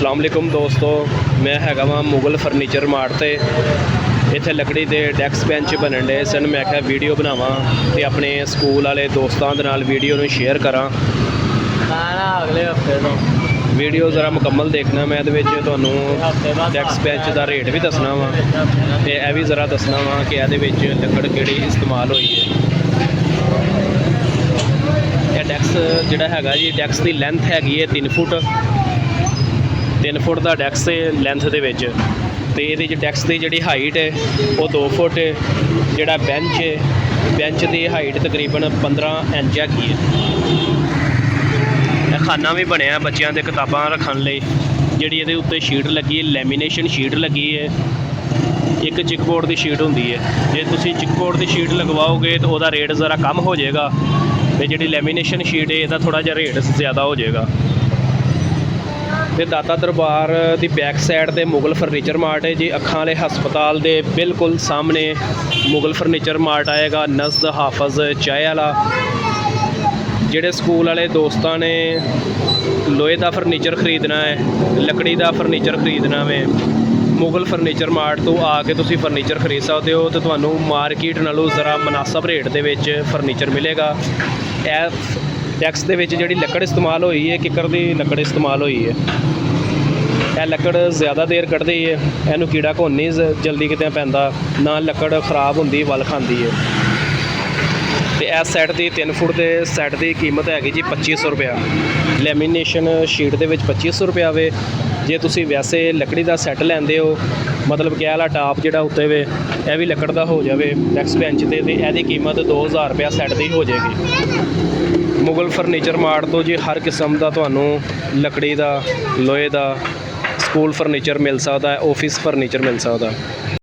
अस्सलाम वालेकुम दोस्तों, मैं हैगा वा मुगल फर्नीचर मार्ट ते इत्थे लकड़ी के डैक्स बेंच बनन डे सन। मैं क्या वीडियो बनावा ते अपने स्कूल वाले दोस्तों दे नाल वीडियो नूं शेयर करा। अगले हफ्ते तो वीडियो ज़रा मुकम्मल देखना। मैं तुहानूं डैक्स बेंच का रेट भी दसना वा ते यह भी ज़रा दसना वा कि ये लकड़ किहड़ी इस्तेमाल हुई है। यह डैक्स जिहड़ा हैगा जी, डैक्स की लेंथ हैगी है 3 फुट। 3 फुट का डैक्स है लेंथ दे विच ते इहदे च डैक्स की जिहड़ी हाइट है वो 2 फुट है। जिहड़ा बेंच है, बेंच की हाइट तकरीबन 15 इंच हैगी है। खाना भी बनया बच्चों के किताबां रखने लई। जिहड़ी इहदे उत्ते शीट लगी है, लैमीनेशन शीट लगी है। एक चिकबोर्ड की शीट होंदी है, जे तुसीं चिकबोर्ड की शीट लगवाओगे तो वह रेट ज़रा कम हो जाएगा ते जिहड़ी लैमीनेशन शीट है इसका थोड़ा जिहा रेट ज़्यादा हो जाएगा। तो दाता दरबार की बैक साइड ते मुगल फर्नीचर मार्ट है जी। अखां वाले हस्पताल के बिल्कुल सामने मुगल फर्नीचर मार्ट आएगा। नज़द हाफज चाय वाला। जिहड़े स्कूल वाले दोस्तां ने लोहे का फर्नीचर खरीदना है, लकड़ी का फर्नीचर खरीदना है, मुगल फर्नीचर मार्ट तो आके तुसीं फर्नीचर खरीद सकते हो। तो तुहानूं मार्केट नालों ज़रा मुनासब रेट दे विच फर्नीचर मिलेगा। डैक्स दे विच जिहड़ी लकड़ इस्तेमाल हुई है, किकर की लकड़ इस्तेमाल हुई है। यह लकड़ ज़्यादा देर कढ़दी है, इहनूं कीड़ा घुन नहीं जल्दी किते पैंदा, ना लकड़ खराब होंदी वल खांदी है। तो इस सैट की 3 फुट के सैट की कीमत हैगी जी 2500 रुपया। लैमीनेशन शीट के 2500 रुपया वे। जे तुसीं वैसे लकड़ी का सैट लैंदे हो, मतलब कि वाला टाप जिहड़ा उत्ते वे यह भी लकड़ का हो जाए डैक्स बेंच ते यहदी कीमत 2000 रुपया सैट की हो जाएगी। मुगल फर्नीचर मार्ट तो जी हर किस्म का तुहानूं लकड़ी का, लोहे का, स्कूल फर्नीचर मिल सकता है, ऑफिस फर्नीचर मिल सकता है।